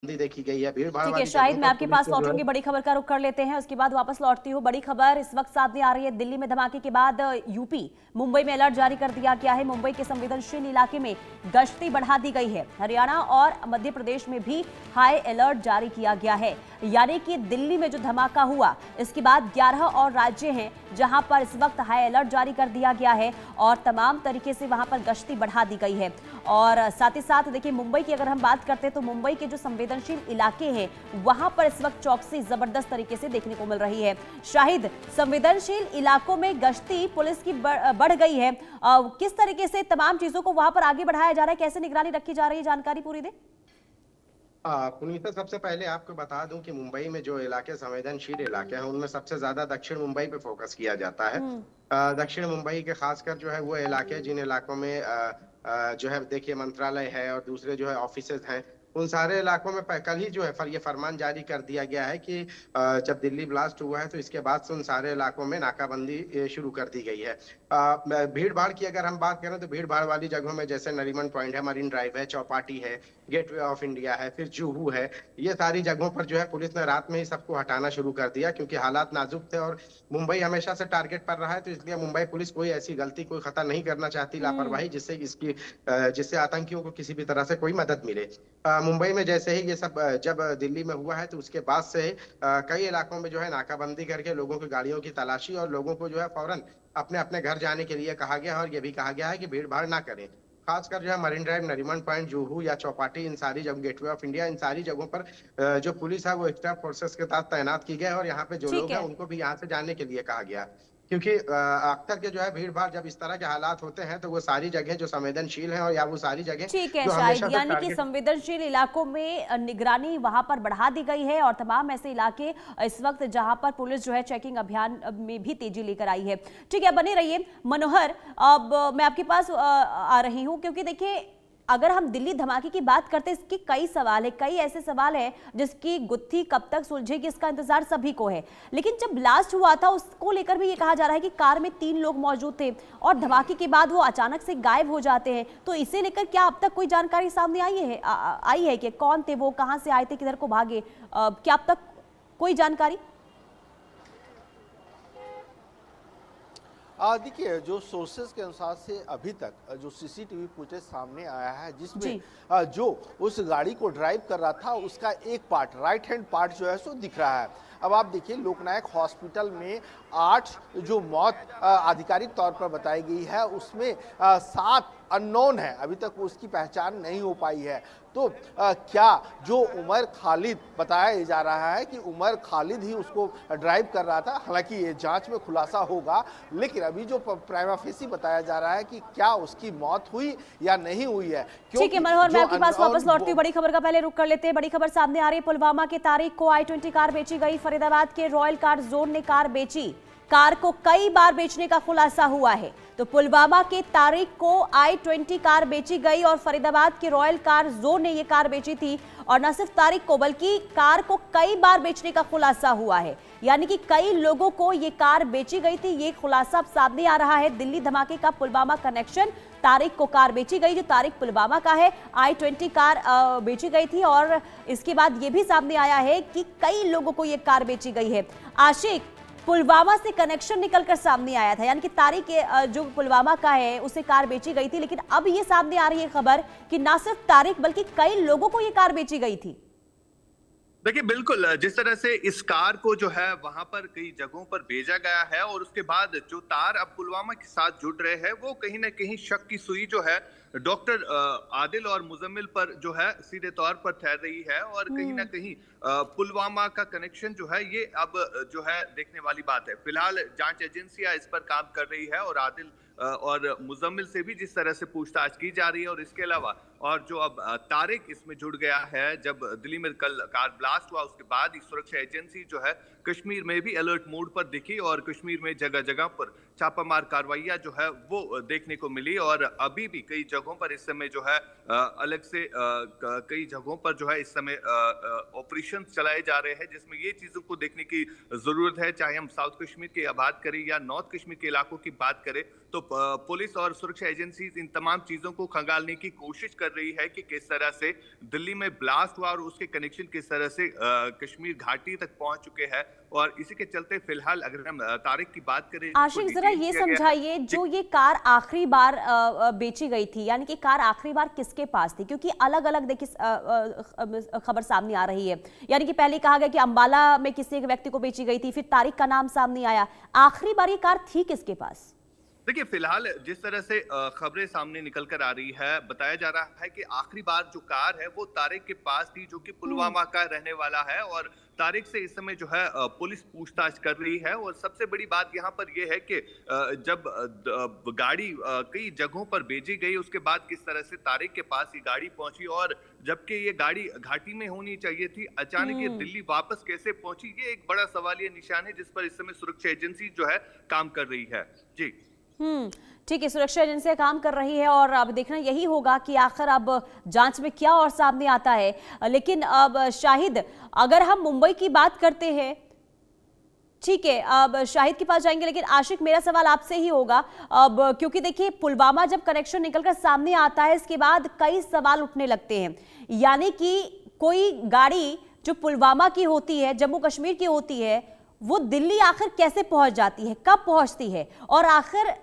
देखी गई है। भीड़ भाड़ ठीक है वाली शाहिद, जगहों मैं पर आपके पुलिस पास ने जो है लौटूंगी, बड़ी खबर का रुख कर लेते हैं, उसके बाद वापस लौटती हूँ। बड़ी खबर इस वक्त सामने आ रही है, दिल्ली में धमाके के बाद यूपी मुंबई में अलर्ट जारी कर दिया गया है। मुंबई के संवेदनशील इलाके में गश्ती बढ़ा दी गई है। हरियाणा और मध्य प्रदेश में भी हाई अलर्ट जारी किया गया है। यानी कि दिल्ली में जो धमाका हुआ इसके बाद 11 और राज्य हैं जहां पर इस वक्त हाई अलर्ट जारी कर दिया गया है और तमाम तरीके से वहां पर गश्ती बढ़ा दी गई है। और साथ ही साथ देखिए, मुंबई की अगर हम बात करते हैं तो मुंबई के जो संवेदनशील इलाके हैं वहां पर इस वक्त चौकसी जबरदस्त तरीके से देखने को मिल रही है। शाहिद, संवेदनशील इलाकों में गश्ती पुलिस की बढ़ गई है, किस तरीके से तमाम चीजों को वहां पर आगे बढ़ाया जा रहा है, कैसे निगरानी रखी जा रही है, जानकारी पूरी दे। पुनीता, सबसे पहले आपको बता दूं कि मुंबई में जो इलाके संवेदनशील इलाके हैं उनमें सबसे ज्यादा दक्षिण मुंबई पे फोकस किया जाता है। हम्म। दक्षिण मुंबई के खासकर जो है वो इलाके, जिन इलाकों में जो है देखिए मंत्रालय है और दूसरे जो है ऑफिसेज हैं, उन सारे इलाकों में कल ही जो है ये फरमान जारी कर दिया गया है कि जब दिल्ली ब्लास्ट हुआ है तो इसके बाद से उन सारे इलाकों में नाकाबंदी शुरू कर दी गई है। भीड़ भाड़ की अगर हम बात करें तो भीड़ भाड़ वाली जगहों में जैसे नरीमन पॉइंट है, मरीन ड्राइव है, चौपाटी है, गेटवे ऑफ इंडिया है, फिर जुहू है, ये सारी जगहों पर जो है पुलिस ने रात में ही सबको हटाना शुरू कर दिया, क्योंकि हालात नाजुक थे और मुंबई हमेशा से टारगेट पर रहा है। तो इसलिए मुंबई पुलिस कोई ऐसी गलती, कोई खता नहीं करना चाहती, लापरवाही, जिससे आतंकियों को किसी भी तरह से कोई मदद मिले। मुंबई में जैसे ही ये सब जब दिल्ली में हुआ है तो उसके बाद से कई इलाकों में जो है नाकाबंदी करके लोगों की गाड़ियों की तलाशी और लोगों को जो है फौरन अपने अपने घर जाने के लिए कहा गया है, और ये भी कहा गया है कि भीड़ भाड़ ना करें। खासकर जो है marine drive, Nariman point, Juhu या चौपाटी, इन सारी जगह, गेटवे ऑफ इंडिया, इन सारी जगहों पर जो पुलिस है वो एक्स्ट्रा फोर्सेस के साथ तैनात की गई है, और यहाँ पे जो ठीक लोग हैं है। उनको भी यहाँ से जाने के लिए कहा गया, क्योंकि अक्सर के जो है भीड़ भाड़ जब इस तरह के हालात होते हैं तो वो सारी जगह जो संवेदनशील हैं और या वो सारी जगह ठीक है जो शायद, हमेशा से यानी कि टारगेट। संवेदनशील इलाकों में निगरानी वहां पर बढ़ा दी गई है और तमाम ऐसे इलाके इस वक्त जहां पर पुलिस जो है चेकिंग अभियान में भी तेजी लेकर आई है। ठीक है, बने रहिए मनोहर। अब मैं आपके पास आ रही हूं, क्योंकि देखिए अगर हम दिल्ली धमाके की बात करते हैं, इसके कई सवाल है, कई ऐसे सवाल हैं जिसकी गुत्थी कब तक सुलझेगी इसका इंतजार सभी को है। लेकिन जब ब्लास्ट हुआ था उसको लेकर भी ये कहा जा रहा है कि कार में 3 लोग मौजूद थे और धमाके के बाद वो अचानक से गायब हो जाते हैं। तो इसे लेकर क्या अब तक कोई जानकारी सामने आई है कि कौन थे वो, कहां से आए थे, किधर को भागे, क्या अब तक कोई जानकारी? देखिए, जो सोर्सेज के अनुसार से अभी तक जो सीसीटीवी फुटेज सामने आया है जिसमें जी। जो उस गाड़ी को ड्राइव कर रहा था उसका एक पार्ट, राइट हैंड पार्ट जो है सो दिख रहा है। अब आप देखिए, लोकनायक हॉस्पिटल में 8 जो मौत आधिकारिक तौर पर बताई गई है उसमें 7 अननोन है, अभी तक उसकी पहचान नहीं हो पाई है। तो क्या जो उमर खालिद बताया जा रहा है कि उमर खालिद ही उसको ड्राइव कर रहा था, हालांकि ये जांच में खुलासा होगा, लेकिन अभी जो प्राइमा फेसी बताया जा रहा है कि क्या उसकी मौत हुई या नहीं हुई है। ठीक है मनोहर, मैं आपके पास वापस लौटती हूँ। बड़ी खबर का पहले रुख कर लेते हैं। बड़ी खबर सामने आ रही है, पुलवामा के तारीख को i20 कार बेची गई। फरीदाबाद के रॉयल कार जोन ने कार बेची, कार को कई बार बेचने का खुलासा हुआ है। तो पुलवामा के तारीख को i20 कार बेची गई और फरीदाबाद के रॉयल कार जोन ने ये कार बेची थी, और न सिर्फ तारीख को बल्कि कार को कई बार बेचने का खुलासा हुआ है। यानी कि कई लोगों को ये कार बेची गई थी, ये खुलासा अब सामने आ रहा है। दिल्ली धमाके का पुलवामा कनेक्शन, तारीख को कार बेची गई, जो तारीख पुलवामा का है, i20 कार बेची गई थी, और इसके बाद ये भी सामने आया है कि कई लोगों को ये कार बेची गई है। आशिक, पुलवामा से कनेक्शन निकलकर सामने आया था, यानी कि तारीख जो पुलवामा का है उसे कार बेची गई थी, लेकिन अब ये सामने आ रही है खबर कि ना सिर्फ तारीख बल्कि कई लोगों को ये कार बेची गई थी। देखिए, बिल्कुल जिस तरह से इस कार को जो है वहां पर कई जगहों पर भेजा गया है और उसके बाद जो तार अब पुलवामा के साथ जुड़ रहे हैं वो कहीं ना कहीं शक की सुई जो है डॉक्टर आदिल और मुजम्मिल पर जो है सीधे तौर पर ठहर रही है, और कहीं ना कहीं पुलवामा का कनेक्शन जो है ये अब जो है देखने वाली बात है। फिलहाल जांच एजेंसियां इस पर काम कर रही है और आदिल और मुजम्मिल से भी जिस तरह से पूछताछ की जा रही है, और इसके अलावा और जो अब तारिक इसमें जुड़ गया है, जब दिल्ली में कल कार ब्लास्ट हुआ उसके बाद ही सुरक्षा एजेंसी जो है कश्मीर में भी अलर्ट मोड पर दिखी और कश्मीर में जगह जगह पर छापामार कार्रवाइयां जो है वो देखने को मिली। और अभी भी कई जगहों पर इस समय जो है अलग से कई जगहों पर जो है इस समय ऑपरेशन चलाए जा रहे हैं, जिसमें ये चीजों को देखने की जरूरत है। चाहे हम साउथ कश्मीर की बात करें या नॉर्थ कश्मीर के इलाकों की बात करें, तो पुलिस और सुरक्षा एजेंसी इन तमाम चीजों को खंगालने की कोशिश कर रही है कि किस तरह से दिल्ली में ब्लास्ट हुआ और उसके कनेक्शन किस तरह से कश्मीर घाटी तक पहुंच चुके हैं। और इसी के चलते फिलहाल अगर हम तारिक की बात करें, आशिक जरा ये समझाइए, जो ये कार आखिरी बार बेची गई थी, यानी कि कार आखिरी बार किसके पास थी? क्योंकि अलग अलग देखिए खबर सामने आ रही है। यानी कि पहले कहा गया कि अंबाला में किसी एक व्यक्ति को बेची गई थी, फिर तारिक का नाम सामने आया। आखिरी बार ये कार थी किसके पास? देखिए फिलहाल जिस तरह से खबरें सामने निकल कर आ रही है, बताया जा रहा है कि आखिरी बार जो कार है वो तारिक के पास थी, जो कि पुलवामा का रहने वाला है। और तारिक से इस समय जो है पुलिस पूछताछ कर रही है। और सबसे बड़ी बात यहाँ पर यह है कि जब गाड़ी कई जगहों पर भेजी गई, उसके बाद किस तरह से तारिक के पास ये गाड़ी पहुंची, और जबकि ये गाड़ी घाटी में होनी चाहिए थी, अचानक ये दिल्ली वापस कैसे पहुंची, ये एक बड़ा सवालिया निशान है जिस पर इस समय सुरक्षा एजेंसी जो है काम कर रही है। जी ठीक है, सुरक्षा एजेंसियां काम कर रही है और अब देखना यही होगा कि आखिर अब जांच में क्या और सामने आता है। लेकिन अब शाहिद, अगर हम मुंबई की बात करते हैं, ठीक है, अब शाहिद के पास जाएंगे, लेकिन आशिक मेरा सवाल आपसे ही होगा अब, क्योंकि देखिए पुलवामा जब कनेक्शन निकलकर सामने आता है, इसके बाद कई सवाल उठने लगते हैं। यानी कि कोई गाड़ी जो पुलवामा की होती है, जम्मू कश्मीर की होती है, वो दिल्ली आखिर कैसे पहुंच जाती है, कब पहुंचती है, और आखिर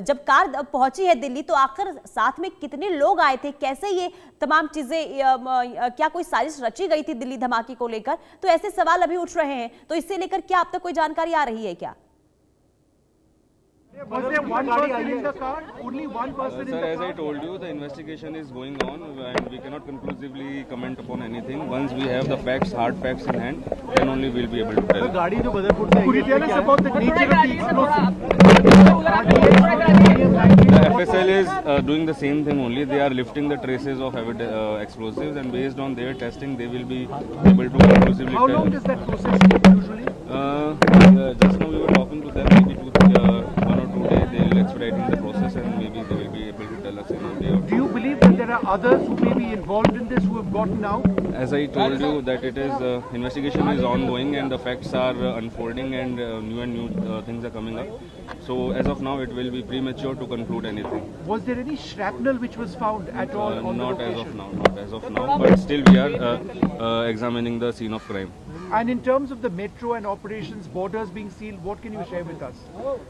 जब कार पहुंची है दिल्ली तो आखिर साथ में कितने लोग आए थे, कैसे ये तमाम चीजें, क्या कोई साजिश रची गई थी दिल्ली धमाके को लेकर? तो ऐसे सवाल अभी उठ रहे हैं, तो इससे लेकर क्या अब तक कोई जानकारी आ रही है क्या? Was there one person in the car? Only one person in the car? Sir, as I told you, the investigation is going on and we cannot conclusively comment upon anything. Once we have the facts, hard facts in hand, then only we'll be able to tell. गाड़ी जो बदरपुर से could you tell us about the nature of the explosive? The FSL is doing the same thing only. They are lifting the traces of explosives, and based on their testing, they will be able to conclusively How tell. long does that process take usually? Just now we were talking to them, maybe 1 or 2 days they will expediting the process, and maybe they will be able to tell us in a day or two. Do you believe that there are others who may be involved in this who have gotten out? As I told you that it is investigation is ongoing and the facts are unfolding and new things are coming up. So as of now it will be premature to conclude anything. Was there any shrapnel which was found at all on the Not location? not as of now, but still we are examining the scene of crime. And in terms of the metro and operations, borders being sealed, what can you share with us?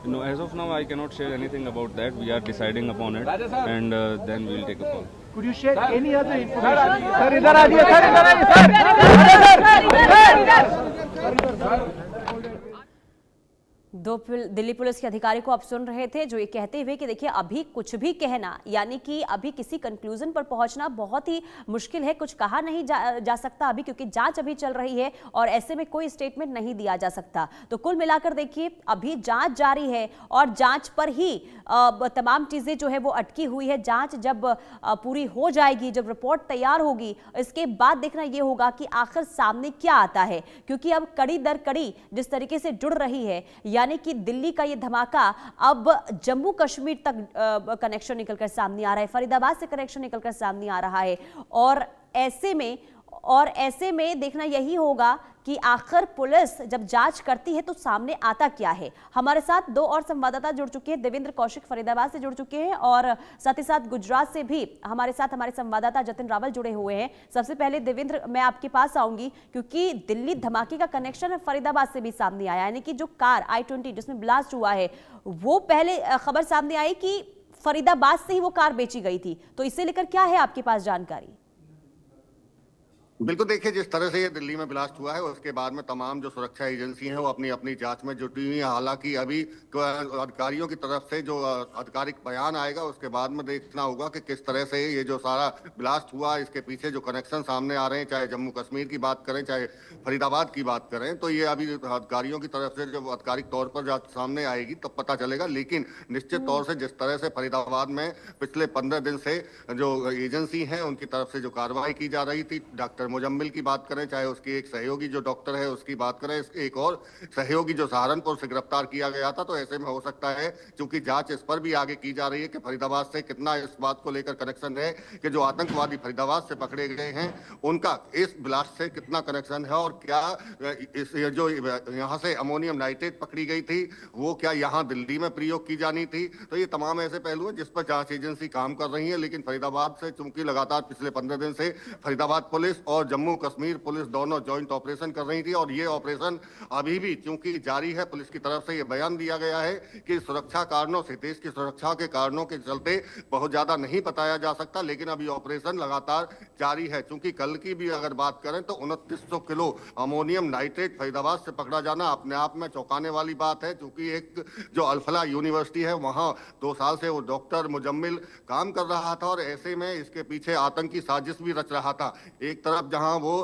No, as of now I cannot share anything about that. We are deciding upon it and then we will take a call. Could you share any other information? Sir, idhar aaiye, sir, idhar aaiye, दो Delhi police के अधिकारी को आप सुन रहे थे, जो ये कहते हुए कि देखिए अभी कुछ भी कहना, यानी कि अभी किसी कंक्लूजन पर पहुंचना बहुत ही मुश्किल है, कुछ कहा नहीं जा सकता अभी, क्योंकि जांच अभी चल रही है और ऐसे में कोई स्टेटमेंट नहीं दिया जा सकता। तो कुल मिलाकर देखिए अभी जांच जारी है और जांच पर ही तमाम चीजें जो है वो अटकी हुई है। जांच जब पूरी हो जाएगी, जब रिपोर्ट तैयार होगी, इसके बाद देखना यह होगा कि आखिर सामने क्या आता है, क्योंकि अब कड़ी दर कड़ी जिस तरीके से जुड़ रही है, यानी कि दिल्ली का ये धमाका अब जम्मू कश्मीर तक कनेक्शन निकलकर सामने आ रहा है, फरीदाबाद से कनेक्शन निकलकर सामने आ रहा है। और ऐसे में देखना यही होगा कि आखिर पुलिस जब जांच करती है तो सामने आता क्या है। हमारे साथ दो और संवाददाता जुड़ चुके हैं, देवेंद्र कौशिक फरीदाबाद से जुड़ चुके हैं और साथ ही साथ गुजरात से भी हमारे साथ हमारे संवाददाता जतिन रावल जुड़े हुए हैं। सबसे पहले देवेंद्र, मैं आपके पास आऊंगी क्योंकि दिल्ली धमाके का कनेक्शन फरीदाबाद से भी सामने आया, यानी कि जो कार i20 जिसमें ब्लास्ट हुआ है वो पहले खबर सामने आई कि फरीदाबाद से ही वो कार बेची गई थी, तो इसे लेकर क्या है आपके पास जानकारी? बिल्कुल, देखिए जिस तरह से ये दिल्ली में ब्लास्ट हुआ है उसके बाद में तमाम जो सुरक्षा एजेंसी हैं वो अपनी अपनी जांच में जुटी हुई हैं। हालांकि अभी अधिकारियों की तरफ से जो आधिकारिक बयान आएगा उसके बाद में देखना होगा कि किस तरह से ये जो सारा ब्लास्ट हुआ, इसके पीछे जो कनेक्शन सामने आ रहे हैं, चाहे जम्मू कश्मीर की बात करें चाहे फरीदाबाद की बात करें, तो ये अभी अधिकारियों की तरफ से जब आधिकारिक तौर पर सामने आएगी तब पता चलेगा। लेकिन निश्चित तौर से जिस तरह से फरीदाबाद में पिछले 15 दिन से जो एजेंसी है उनकी तरफ से जो कार्रवाई की जा रही थी, डॉक्टर मुजम्मिल की बात करें, चाहे उसकी एक सहयोगी जो डॉक्टर है उसकी बात करें, एक और सहयोगी जो सहारनपुर से गिरफ्तार किया गया था, तो ऐसे में हो सकता है क्योंकि जांच इस पर भी आगे की जा रही है कि फरीदाबाद से कितना इस बात को लेकर कनेक्शन है कि जो आतंकवादी फरीदाबाद से पकड़े गए हैं उनका इस ब्लास्ट से कितना कनेक्शन है, और क्या इस जो यहाँ से अमोनियम नाइट्रेट पकड़ी गई थी वो क्या यहाँ दिल्ली में प्रयोग की जानी थी। तो ये तमाम ऐसे पहलू हैं जिस पर जांच एजेंसी काम कर रही है। लेकिन फरीदाबाद से चूंकि लगातार पिछले 15 दिन से फरीदाबाद पुलिस और जम्मू कश्मीर पुलिस दोनों ज्वाइंट ऑपरेशन कर रही थी, और ये ऑपरेशन अभी भी चूंकि जारी है। पुलिस की तरफ से ये बयान दिया गया है कि सुरक्षा कारणों से, देश की सुरक्षा के कारणों के चलते बहुत ज्यादा नहीं बताया जा सकता, लेकिन अभी ऑपरेशन लगातार जारी है। चूंकि कल की भी अगर बात करें तो 2900 किलो अमोनियम नाइट्रेट फरीदाबाद से पकड़ा जाना अपने आप में चौंकाने वाली बात है। क्योंकि एक जो अल्फला यूनिवर्सिटी है वहां 2 साल से वो डॉक्टर मुजम्मिल काम कर रहा था, और ऐसे में इसके पीछे आतंकी साजिश भी रच रहा था। एक तरफ जहां वो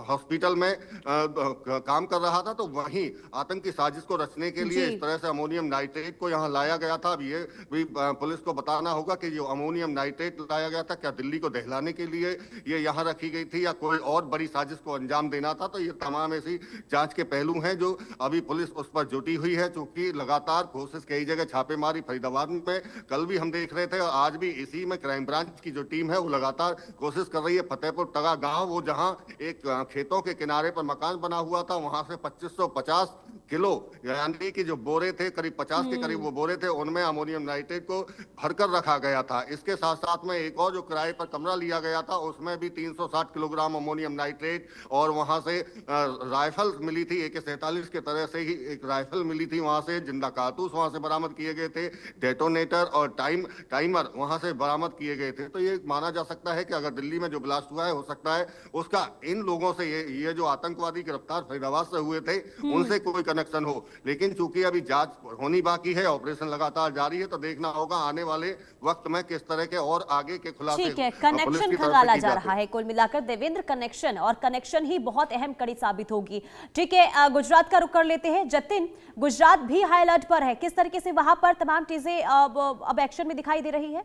हॉस्पिटल में काम कर रहा था, तो वहीं आतंकी साजिश को रचने के लिए इस तरह से अमोनियम नाइट्रेट को यहां लाया गया था। अब ये भी पुलिस को बताना होगा कि जो अमोनियम नाइट्रेट लाया गया था क्या दिल्ली को दहलाने के लिए ये यहाँ रखी गई थी या कोई और बड़ी साजिश को अंजाम देना था। तो ये तमाम ऐसी जांच के पहलू हैं जो अभी पुलिस उस पर जुटी हुई है। चूंकि लगातार कोशिश कई जगह छापेमारी फरीदाबाद में कल भी हम देख रहे थे, और आज भी इसी में क्राइम ब्रांच की जो टीम है वो लगातार कोशिश कर रही है। फतेहपुर तगा गांव, वो जहां एक खेतों के किनारे पर मकान बना हुआ था, वहां से 2550 किलो यानी कि जो बोरे थे करीब 50 के करीब वो बोरे थे, उनमें अमोनियम नाइट्रेट को भरकर रखा गया था। इसके साथ साथ में एक और जो किराए पर कमरा लिया गया था उसमें भी 360 किलोग्राम अमोनियम नाइट्रेट, और वहां से राइफल मिली थी AK-47 के तरह से ही एक राइफल मिली थी, वहां से जिंदा कारतूस वहां से बरामद किए गए थे, डेटोनेटर और टाइमर वहां से बरामद किए गए थे। तो ये माना जा सकता है कि अगर दिल्ली में जो ब्लास्ट हुआ है हो सकता है उसका इन लोगों से ये जो आतंकवादी गिरफ्तार फरीदाबाद से हुए थे उनसे कोई कनेक्शन हो। लेकिन चूंकि अभी जांच होनी बाकी है, ऑपरेशन लगातार जारी है, तो देखना होगा आने वाले वक्त में किस तरह के और आगे के खुलासे ठीक है, कनेक्शन खंगाला जा रहा है। कुल मिलाकर देवेंद्र कनेक्शन, और कनेक्शन ही बहुत अहम कड़ी साबित होगी। ठीक है, गुजरात का रुख कर लेते हैं। जतिन, गुजरात भी हाई अलर्ट पर है, किस तरीके से वहां पर तमाम चीजें अब एक्शन में दिखाई दे रही है?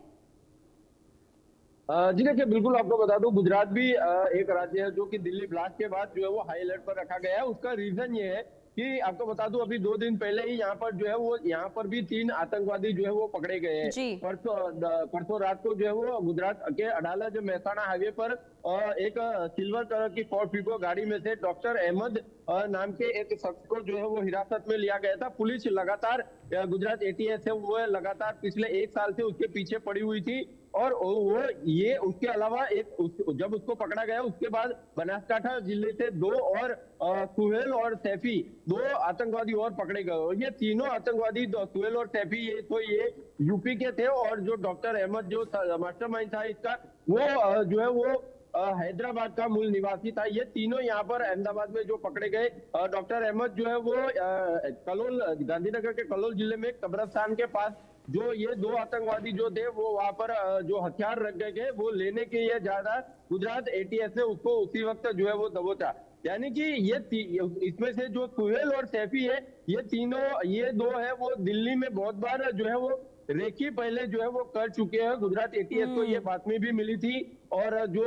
जी देखिए, बिल्कुल आपको बता दूं, गुजरात भी एक राज्य है जो कि दिल्ली ब्लास्ट के बाद जो है वो हाई अलर्ट पर रखा गया है। उसका रीजन ये है कि आपको बता दूं, अभी 2 दिन पहले ही यहाँ पर जो है वो यहाँ पर भी 3 आतंकवादी जो है वो पकड़े गए हैं। परसों रात को जो है वो गुजरात के अडाला जो मेहसाणा हाईवे पर एक सिल्वर कलर की फोर्ड फिगो गाड़ी में से डॉक्टर अहमद नाम के एक शख्स को जो है वो हिरासत में लिया गया था। पुलिस लगातार, गुजरात ATS है वो लगातार पिछले 1 साल से उसके पीछे पड़ी हुई थी, और वो ये उसके अलावा जब उसको पकड़ा गया उसके बाद बनासकांठा जिले से 2 और सुहेल और सैफी 2 आतंकवादी और पकड़े गए, और ये तीनों आतंकवादी सुहेल और सैफी ये यूपी के थे, और जो डॉक्टर अहमद जो मास्टरमाइंड था इसका वो जो है वो हैदराबाद का मूल निवासी था। ये तीनों यहाँ पर अहमदाबाद में जो पकड़े गए। डॉक्टर अहमद जो है वो कलोल, गांधीनगर के कलोल जिले में कब्रिस्तान के पास जो ये 2 आतंकवादी जो थे वो वहां पर जो हथियार रख गए वो लेने के लिए जा रहा, गुजरात ATS ने उसको उसी वक्त जो है वो दबोचा। यानी कि ये इसमें से जो सुहेल और सैफी है, ये 2 है वो दिल्ली में बहुत बार जो है वो रेकी पहले जो है वो कर चुके हैं। गुजरात ATS को ये बातमी भी मिली थी, और जो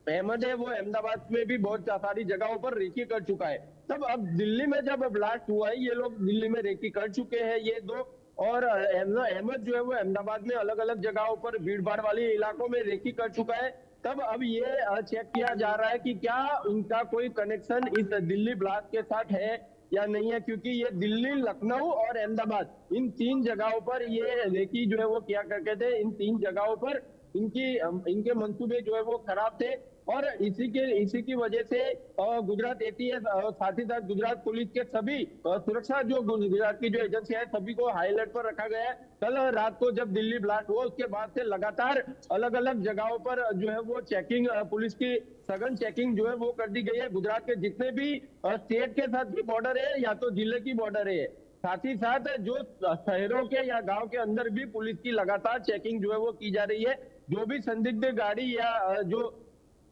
अहमद है वो अहमदाबाद में भी बहुत सारी जगहों पर रेकी कर चुका है। तब अब दिल्ली में जब ब्लास्ट हुआ है, ये लोग दिल्ली में रेकी कर चुके हैं ये 2, और अहमद जो है वो अहमदाबाद में अलग अलग जगहों पर भीड़ भाड़ वाले इलाकों में रेकी कर चुका है। तब अब ये चेक किया जा रहा है कि क्या उनका कोई कनेक्शन इस दिल्ली ब्लास्ट के साथ है या नहीं है, क्योंकि ये दिल्ली, लखनऊ और अहमदाबाद इन 3 जगहों पर ये रेकी जो है वो किया करते थे। इन 3 जगहों पर इनके मंसूबे जो है वो खराब थे, और इसी की वजह से गुजरात ATS और साथ ही साथ गुजरात पुलिस के सभी सुरक्षा जो गुजरात की जो एजेंसी है सभी को हाई अलर्ट पर रखा गया है। कल रात को जब दिल्ली ब्लास्ट हुआ उसके बाद से लगातार अलग अलग जगहों पर जो है वो चेकिंग, पुलिस की सघन चेकिंग जो है वो कर दी गई है। गुजरात के जितने भी स्टेट के साथ भी बॉर्डर है या तो जिले की बॉर्डर है, साथ ही साथ जो शहरों के या गांव के अंदर भी पुलिस की लगातार चेकिंग जो है वो की जा रही है। जो भी संदिग्ध गाड़ी या जो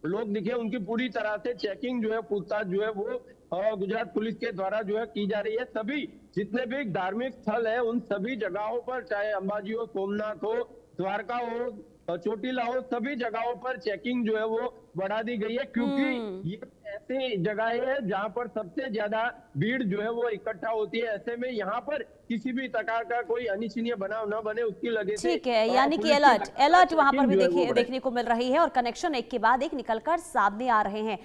लोग दिखे उनकी पूरी तरह से चेकिंग जो है, पूछताछ जो है वो गुजरात पुलिस के द्वारा जो है की जा रही है। सभी जितने भी धार्मिक स्थल है उन सभी जगहों पर, चाहे अंबाजी हो, सोमनाथ हो, द्वारका हो, चोटीला हो, सभी जगहों पर चेकिंग जो है वो बढ़ा दी गई है, क्योंकि ये ऐसी जगह है जहां पर सबसे ज्यादा भीड़ जो है वो इकट्ठा होती है। ऐसे में यहाँ पर किसी भी प्रकार का कोई अनिच्छनीय बनाव न बने, उसकी वजह से ठीक है, यानी कि अलर्ट वहां पर भी देखने को मिल रही है और कनेक्शन एक के बाद एक निकलकर सामने आ रहे हैं।